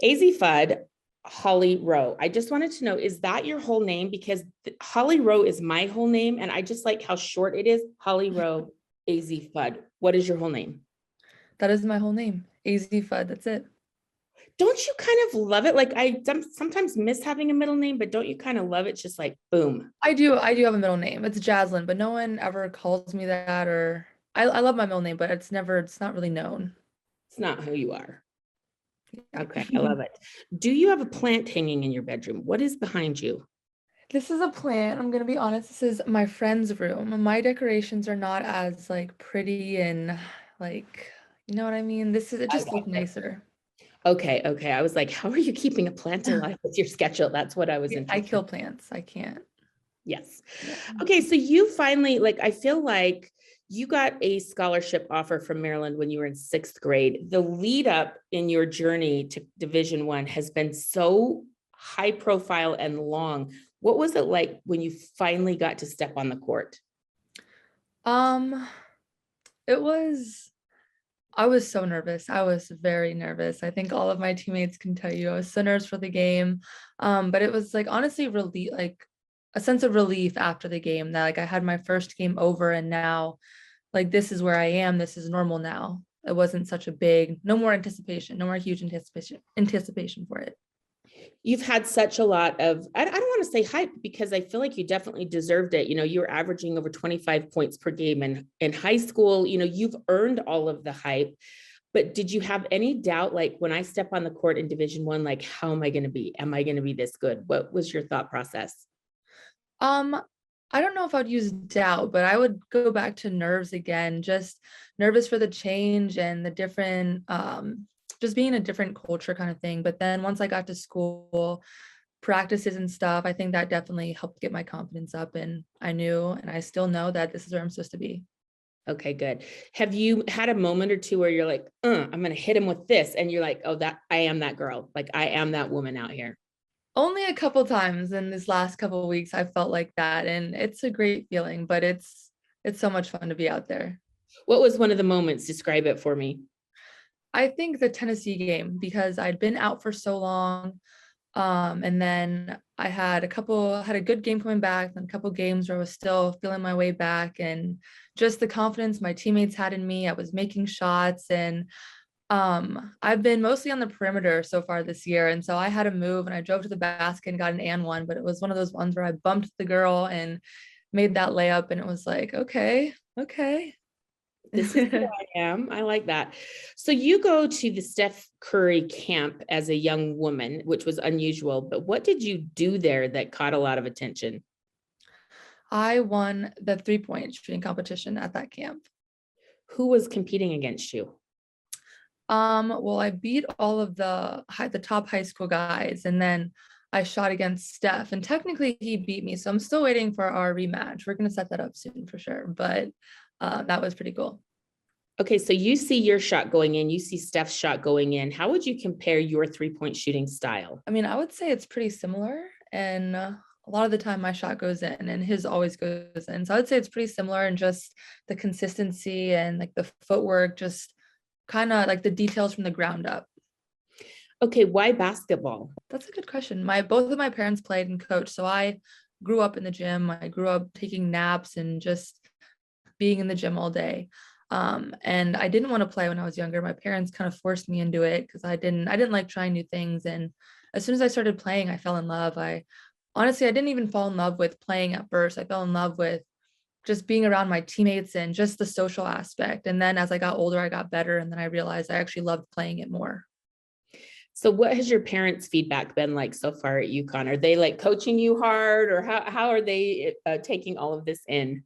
Azzi Fudd, Holly Rowe. I just wanted to know, is that your whole name? Because Holly Rowe is my whole name, and I just like how short it is. Holly Rowe, Azzi Fudd. What is your whole name? That is my whole name. Azzi Fudd. That's it. Don't you kind of love it? Like I sometimes miss having a middle name, but don't you kind of love it? It's just like boom. I do have a middle name. It's Jaslyn, but no one ever calls me that or I love my middle name, but it's not really known. It's not who you are. Yeah. Okay, I love it. Do you have a plant hanging in your bedroom? What is behind you? This is a plant. I'm gonna be honest. This is my friend's room. My decorations are not as like pretty and like, you know what I mean? This is it I just got look it. nicer. Okay, okay. I was like, how are you keeping a plant alive with your schedule? That's what I was I interested in. kill plants. I can't. Yes. Yeah. Okay, so you finally, like, I feel like you got a scholarship offer from Maryland when you were in sixth grade. The lead up in your journey to Division One has been so high profile and long. What was it like when you finally got to step on the court? Um, it was I was so nervous. I was very nervous. I think all of my teammates can tell you I was so nervous for the game. But it was like honestly relief, like a sense of relief after the game that like I had my first game over and now like this is where I am. This is normal now. It wasn't such a big, no more anticipation, no more huge anticipation for it. You've had such a lot of, I don't want to say hype because I feel like you definitely deserved it. You know, you were averaging over 25 points per game in high school. You know, you've earned all of the hype. But did you have any doubt, like when I step on the court in Division One, like how am I going to be? Am I going to be this good? What was your thought process? Um, I don't know if I'd use doubt, but I would go back to nerves again, just nervous for the change and the different just being a different culture kind of thing. But then once I got to school, practices and stuff, I think that definitely helped get my confidence up and I knew and I still know that this is where I'm supposed to be. Okay, good. Have you had a moment or two where you're like, I'm going to hit him with this, and you're like, oh, that I am that girl, like I am that woman out here. Only a couple times in this last couple of weeks I felt like that and it's a great feeling, but it's so much fun to be out there. What was one of the moments? Describe it for me. I think the Tennessee game because I'd been out for so long. And then I had a good game coming back, and a couple games where I was still feeling my way back and just the confidence my teammates had in me. I was making shots and I've been mostly on the perimeter so far this year. And so I had a move and I drove to the basket and got an and one, but it was one of those ones where I bumped the girl and made that layup and it was like, okay, okay. This is who I am. I like that. So you go to the Steph Curry camp as a young woman, which was unusual, but what did you do there that caught a lot of attention? I won the 3-point shooting competition at that camp. Who was competing against you? Well, I beat all of the top high school guys, and then I shot against Steph, and technically he beat me. So I'm still waiting for our rematch. We're gonna set that up soon for sure. But that was pretty cool. Okay, so you see your shot going in, you see Steph's shot going in. How would you compare your 3-point shooting style? I mean, I would say it's pretty similar, and a lot of the time my shot goes in, and his always goes in. So I would say it's pretty similar, and just the consistency and like the footwork, just kind of like the details from the ground up. Okay, why basketball? That's a good question. My both of my parents played and coached, so I grew up in the gym. I grew up taking naps and just being in the gym all day. And I didn't want to play when I was younger. My parents kind of forced me into it because I didn't like trying new things. And as soon as I started playing, I fell in love. I honestly I didn't even fall in love with playing at first. I fell in love with just being around my teammates and just the social aspect. And then as I got older, I got better, and then I realized I actually loved playing it more. So what has your parents' feedback been like so far at UConn? Are they like coaching you hard, or how are they taking all of this in?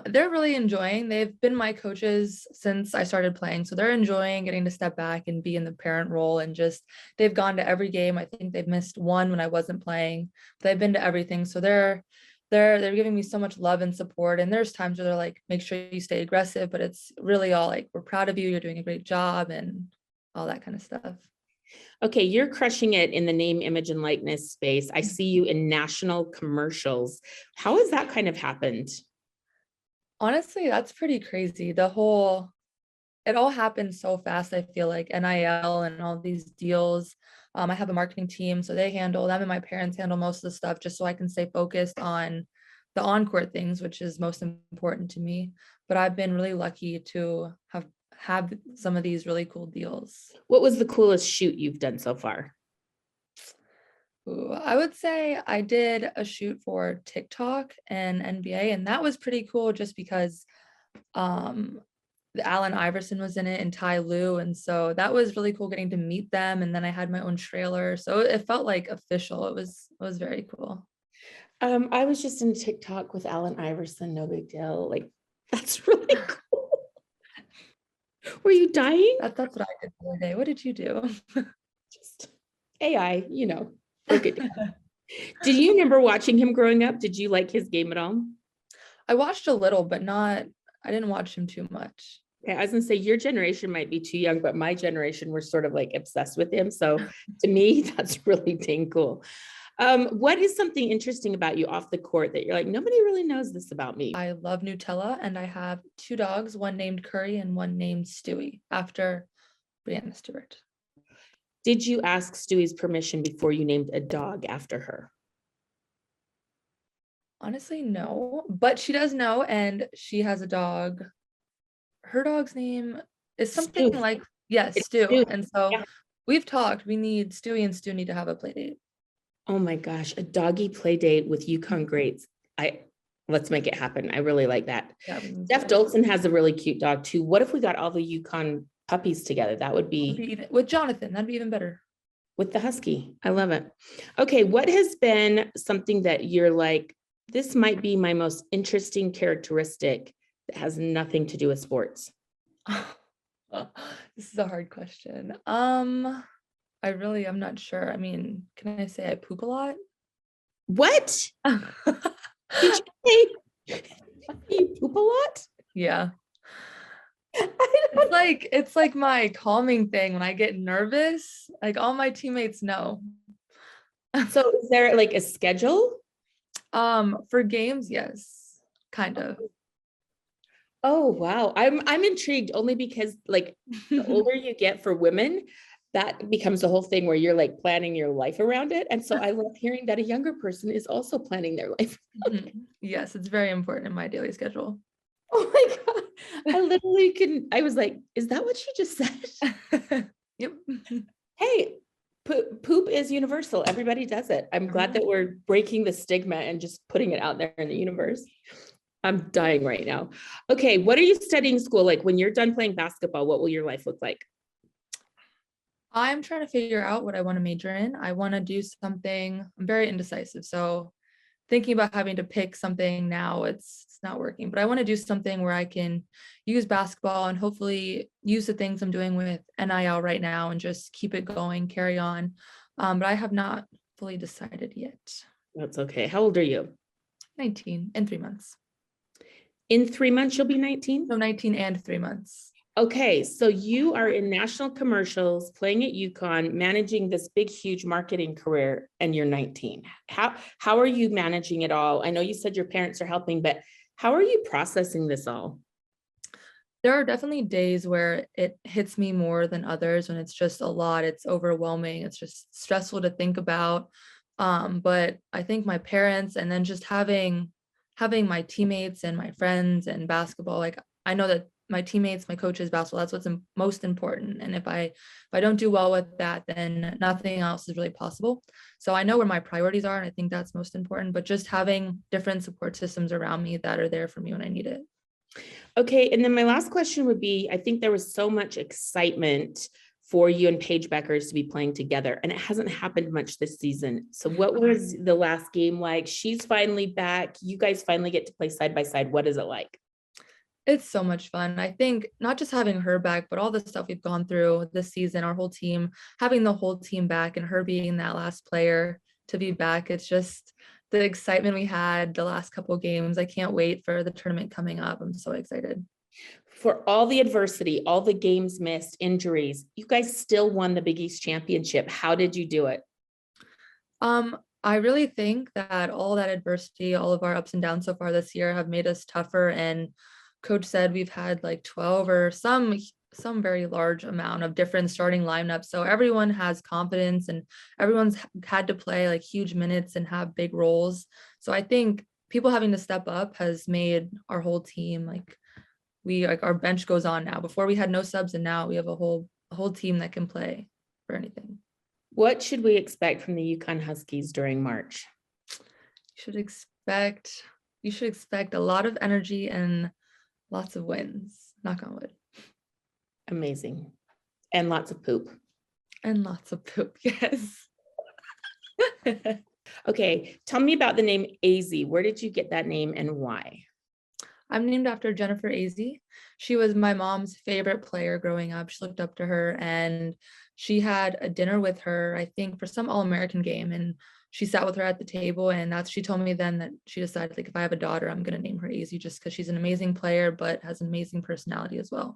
They're really enjoying. They've been my coaches since I started playing, so they're enjoying getting to step back and be in the parent role. And just they've gone to every game. I think they've missed one when I wasn't playing. They've been to everything, so they're giving me so much love and support. And there's times where they're like, "Make sure you stay aggressive," but it's really all like, "We're proud of you. You're doing a great job," and all that kind of stuff. Okay, you're crushing it in the name, image, and likeness space. I see you in national commercials. How has that kind of happened? Honestly, that's pretty crazy. The whole it all happened so fast. I feel like NIL and all these deals. I have a marketing team, so they handle them, and my parents handle most of the stuff just so I can stay focused on the on-court things, which is most important to me. But I've been really lucky to have some of these really cool deals. What was the coolest shoot you've done so far? Ooh, I would say I did a shoot for TikTok and NBA, and that was pretty cool just because the Allen Iverson was in it and Ty Lue. And so that was really cool getting to meet them. And then I had my own trailer. So it felt like official. It was very cool. I was just in TikTok with Allen Iverson, no big deal. Like, that's really cool. Were you dying? That's what I did the other day. What did you do? Just AI, broke it down. Did you remember watching him growing up? Did you like his game at all? I watched a little, but I didn't watch him too much. Okay, I was gonna say your generation might be too young, but my generation were sort of like obsessed with him. So to me, that's really dang cool. What is something interesting about you off the court that you're like, nobody really knows this about me? I love Nutella, and I have 2 dogs, one named Curry and one named Stewie, after Brianna Stewart. Did you ask Stewie's permission before you named a dog after her? Honestly, no, but she does know, and she has a dog. Her dog's name is something Stu. like, yes, It's Stu. Stu. And so Yeah. we've talked, Stewie and Stu need to have a play date. Oh my gosh, a doggy play date with UConn greats. Let's make it happen. I really like that. Yeah, Steph Dolson has a really cute dog too. What if we got all the UConn puppies together? That would be with Jonathan, that'd be even better. With the husky. I love it. Okay, what has been something that you're like, this might be my most interesting characteristic that has nothing to do with sports? This is a hard question. I'm not sure. I mean, can I say I poop a lot? What? Did you say you poop a lot? Yeah. It's like my calming thing when I get nervous. Like all my teammates know. So is there like a schedule? For games, yes, kind of. Oh wow. I'm intrigued only because like the older you get for women, that becomes the whole thing where you're like planning your life around it. And so I love hearing that a younger person is also planning their life. Yes, it's very important in my daily schedule. Oh my God. I literally couldn't, I was like, is that what she just said? Yep. Hey, poop is universal. Everybody does it. I'm glad that we're breaking the stigma and just putting it out there in the universe. I'm dying right now. Okay, what are you studying school? Like when you're done playing basketball, what will your life look like? I'm trying to figure out what I want to major in. I want to do something, I'm very indecisive. So thinking about having to pick something now, it's not working, but I want to do something where I can use basketball and hopefully use the things I'm doing with NIL right now and just keep it going, carry on. But I have not fully decided yet. That's okay. How old are you? 19 in 3 months. In 3 months, you'll be 19? So 19 and 3 months. Okay, so you are in national commercials, playing at UConn, managing this big, huge marketing career, and you're 19. How are you managing it all? I know you said your parents are helping, but how are you processing this all? There are definitely days where it hits me more than others when it's just a lot. It's overwhelming. It's just stressful to think about. But I think my parents and then just having my teammates and my friends and basketball, like I know that my teammates, my coaches, basketball, that's what's most important. And if I don't do well with that, then nothing else is really possible. So I know where my priorities are, and I think that's most important, but just having different support systems around me that are there for me when I need it. Okay, and then my last question would be, I think there was so much excitement for you and Paige Bueckers to be playing together, and it hasn't happened much this season. So what was the last game like? She's finally back. You guys finally get to play side by side. What is it like? It's so much fun. I think not just having her back, but all the stuff we've gone through this season, our whole team, having the whole team back and her being that last player to be back. It's just the excitement we had the last couple of games. I can't wait for the tournament coming up. I'm so excited. For all the adversity, all the games missed, injuries, you guys still won the Big East championship. How did you do it? I really think that all that adversity, all of our ups and downs so far this year have made us tougher. And coach said we've had like 12 or some some very large amount of different starting lineups. So everyone has confidence and everyone's had to play like huge minutes and have big roles. So I think people having to step up has made our whole team like our bench goes on now. Before we had no subs, and now we have a whole team that can play for anything. What should we expect from the UConn Huskies during March? You should expect a lot of energy and lots of wins. Knock on wood. Amazing. And lots of poop. And lots of poop, yes. Okay, tell me about the name Azzi. Where did you get that name and why? I'm named after Jennifer Azzi. She was my mom's favorite player growing up. She looked up to her, and she had a dinner with her, I think, for some All-American game. And she sat with her at the table, and she told me then that she decided, like, if I have a daughter, I'm going to name her Azzi just because she's an amazing player, but has an amazing personality as well.